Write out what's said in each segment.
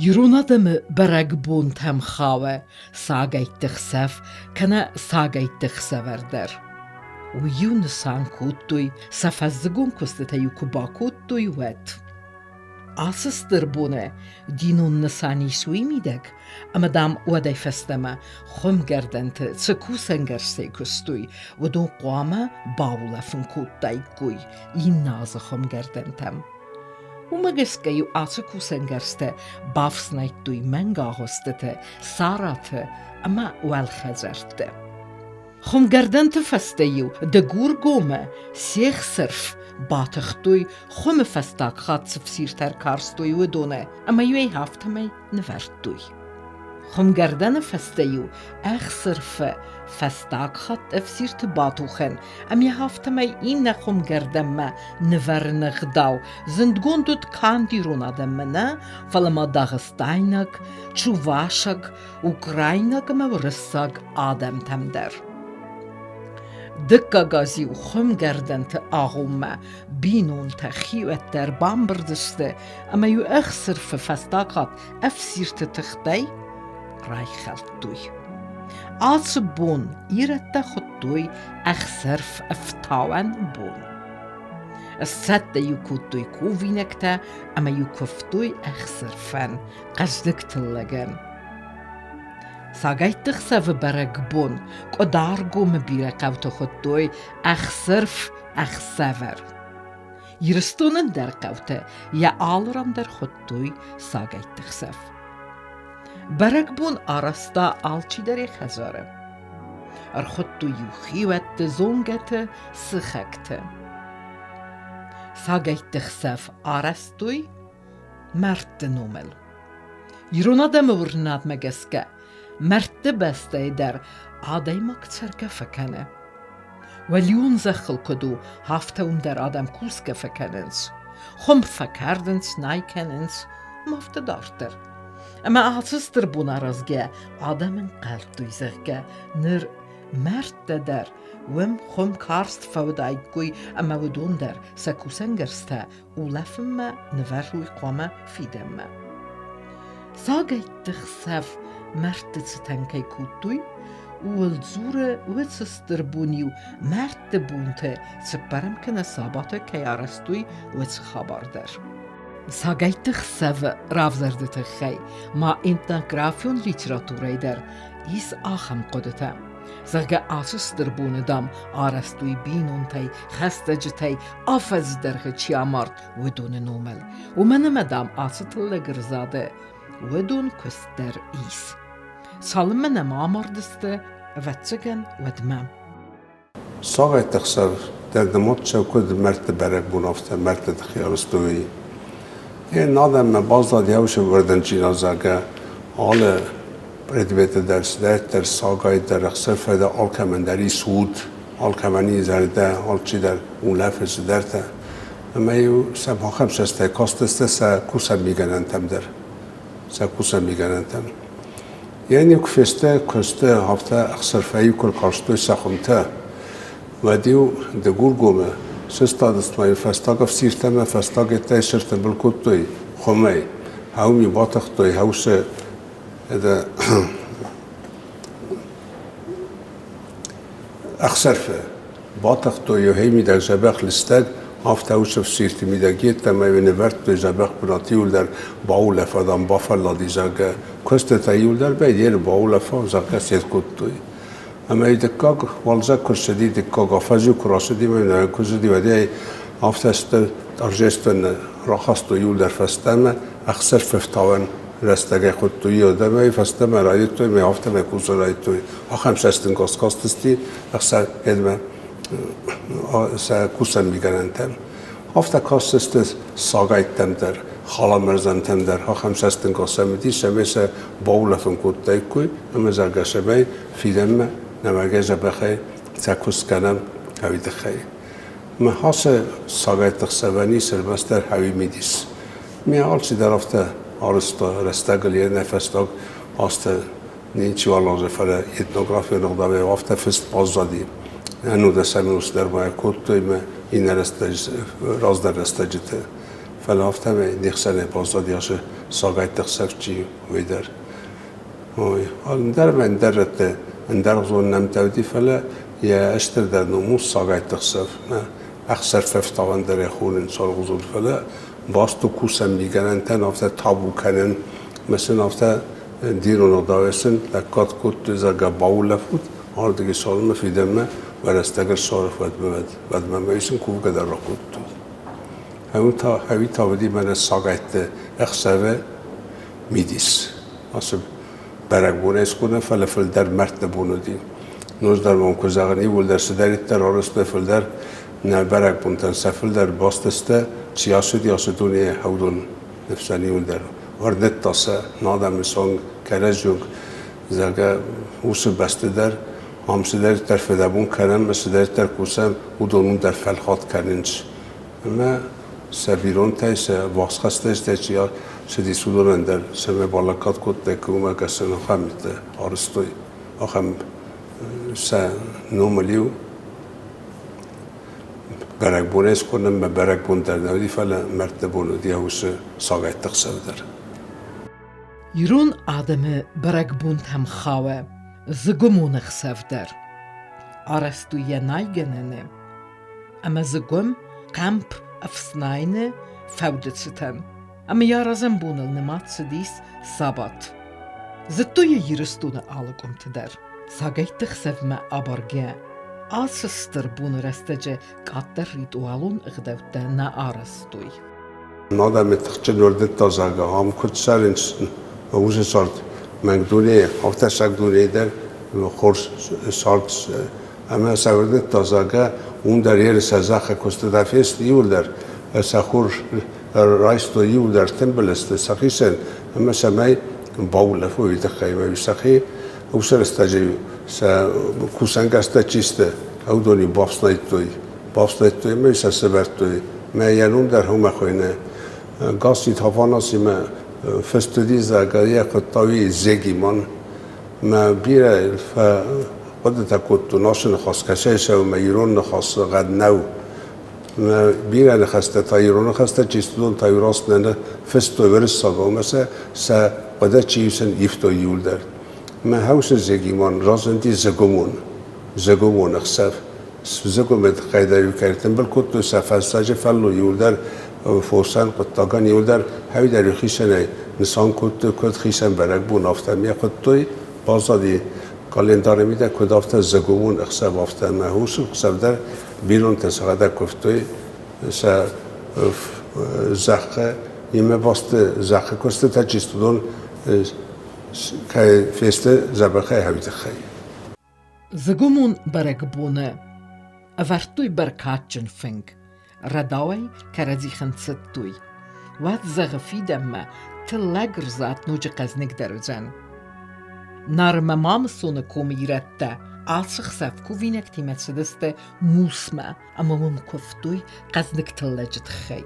Yronadamı bərəqbun təmxavə, sağaytıq səf, kənə sağaytıq səvərder. Uyun sankuttuy, səfəzzıgun kustətəyu kubakuttuy vət. Asıstır bune, dinun nısani suimidək, amadam uaday festəmə, xum gərdəntə, цыкусəngər seykustuy, vudun quama baulafın kuttaykuy, innazı xum gərdəntəm. Umageskaju atsukúsengərstə bavsnajtuj mengáhoztete, száratı, ama uelhezerte. Chum gerdente festeju, de gurgome, széchszerf, bátachtuj, chum festák hatszv szírter karstuj udone, ama ju haftamej nvertuj. Chum gerdene festeju, echszerfe, festák hat efszírt bátuchen, am je haftamej inne chum gerdemme nvernech dau, zendgondut kandironademmene, falama Dagestainak, Čuvašak, Ukrainak ama Russag ademtemder. Dikka gaziu chum gerdente ahumme, binun te chiuetter bamberdeste, ama ju echszerfe festák hat efszírt tichtej, reichheltuj. Atsebon irette khuttuy echserf eftawen bon. Sette yukuttuy kuvinekte ama yukuftuy echserfen qasdiktillegen. Sagaytıq seve berek bon, qodargo mebire qavtu khuttuy echserf echsever. Yiristonen der qavte ya alram der khuttuy sagaytıq sev. Berek-bun arasta alçideri xezare. Arxuttu yuxivette zongete sıxekte. Sagaytıq sef arastuy mertte nomel. Yronadem urnad megeske, mertte beste eder adaymak cerke fekene. Velion zechel kudu hafte der adam kuske fekenens. Chum fekerdens naikenens mafte darter. Ama atsıstır buna razge, adamın qaltuyzıqge, nır mert der, vim xum karst fawdayguy, ama vudun der, sakusengerste, ulafımme nverruy qama fidemme. Sagaytıq sef mert tsitenkay kutuy, ulzure vitsıstır buniu, mert bunte, tsiparem kene sabate kayarastuy vits xabarder. Sagaytıq sev ravzerdete xey, ma integrasyon literatурай der, is axam qodete. Zerge asıstır bunedam, arastuy binuntay, xestecitay, afez derge çiamart, vedune nomel. Umenemedam asıtılle gırzade, vedun köster is. Salmenem amardiste, vetsegen vedmem. Sagaytıq sev, derdemot çevkud mert berek bunafte, mert dxiyaristuyi. این آدم بازداد یهوش وردن جنازه حال پردیبت در ساگای در اخصرف در آلکمندری سود آلکمنی زرده حال چی در اون لفظ درده اما یو سب خم شسته کاستسته سه کوسم میگنن تم در سه کوسم میگنن تم یعنی کسته هفته اخصرفه یو کل کارشتوی سخمته و دیو دگور گومه سستادست مای فستاگ افسیرتم فستاگ تای شرط بالکوتوی خمی هاومی باتختوی هاوش اذا اخسرفه باتختوی همی در جبخ لستگ هفت هاوش افسیرتی میدگیت تمای ونورت توی جبخ براتیول در باول فدام بافلا دیزاگه کست تایول در بیدیر باول فا زاگه سید کوتوی اما ایدکاگ والزا کرشدی دکاگ آفازیو کراشدی می‌بینم کجدی ودی آفتست درجستن راخست و یول در فستم اخسر ففتاون رستگه خود توی آدم ای فستم رایی توی می آفتم کوز رایی توی آخرم شستن کاستی اخسر ادم سر کوسن میگنندم آفت کاست ساگایتم در خالا مرزندم در آخرم شستن کاسم دی شمیش باولفن کود کوی اما زرگشه بی فیدم نمگه جبخه تکوس کنم هوی دخه من حاس ساگایتق سوانی سربستر هوی میدیس می آلچی در افته آرستا رستگل یه نفستاگ آسته نیچی والازه فره etnografi نقدامه افته فست بازدادی انو دسته منوس در باید کود توی من این راز در رستجته فلافته به دیخسن بازدادیاش ساگایت تخسفچی ویدر حال در من درت در زون نمتودی فلا یا اشتر در نموس ساگایت تخسف اخسر ففتوان در خون انسان غزول فلا باز تو کوسم میگنن تن افته تابو کنن مثلا افته دیرونو داوسن لکات کت زرگا باول لفود آن دیگه سالم فیدم و رستگر صارف ود من میسن کوب قدر را کت همی تا بدی من ساگایت اخسر میدیس اصلا برگونه اسکونه فلفل در مرد بونو دی نوز در ممکن زغنی ول در سدریت در آرسته فل در نه برگ بونتن سفل در باستسته سیاست یاسدونی هودون نفسانی ول در وردت تاسه نادم سونگ کرجوگ زرگا اوس بسته در همسه در طرف دبون کردن مثل در طرف کوسم او دونون در فلخات کردنش اما سبیرون تایس واسخسته است چیا شدی سودورن در سمه بالاکات کد دکوما کسن خمیت آرستوی آخم س نوملیو برگ بونس کنم به برگ بون در نودی فعلا مرد بونو دیهوش ساقت تقصر در یرون آدم برگ بوند هم خواهد زگمون خسف در آرستوی نایگننه اما زگم قمپ افسناینه فودت ستن اما یارازم بونل نمات سدیس سابات زتوی یرستونه آلگم تدر ساقیت تخسف ما آبارگه آسستر بون رستجه قاتر ریتوالون اغدوته نا آرستوی نادم تخچه نوردت تازاگه هم کد سرنس اوز سارت مقدونه هفته سگدونه در خورس سارت اما سوردت تازاگه اون در یه سزاخه کست دفیست یول در سخور رایست یول در تنبلست سخیسن اما سمای باول فوی تخیمه سخی او سر استجیو کوسنگ است چیسته او دونی بافس نایتوی میشه سبرتوی میانون در هم خوینه گاسی تافاناسی ما فستودی زاگری قطعی زگیمان ما بیره خودت کتو ناشن خاص کشش و میرون خاص قد نو ما بیره نخسته تایرون خسته چیستون تایراست نه فستو ورس ساگا مثلا س قد چیسن یفتو یول در ما هوش زگیمان رازندی زگمون خسف زگمت قیداری کردن بل کتو سفستاج فلو یول در فورسان قطعان یول در هوی در خیشنه نسان کت خیشن برگ بون آفتمی کتوی بازدی کالندار میده کد آفته زگمون اخسب آفته مهوش اخسب در بیرون تساقده کفتوی س زخه یمه باست زخه کسته تا چیستودون که فیسته زبخه هویت خی زگمون برگ بونه اورتوی برکاتچن فنگ رداوی کرزیخن ستوی واد زغفی دمه تلگر زات نوج قزنگ درجن نرم مامسون کومیرته آسخ سفکو وینک تیمت سدسته موسمه اما ممکفتوی قزنگ تلجت خی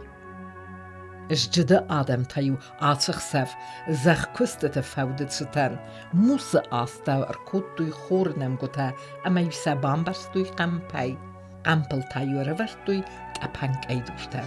اجده آدم تایو آسخ سف زخ کستت فودت ستن موس آستا و ارکوتوی خور نمگوته اما یوسا بامبرستوی قمپل تایو رورتوی تپنگ ایدوشته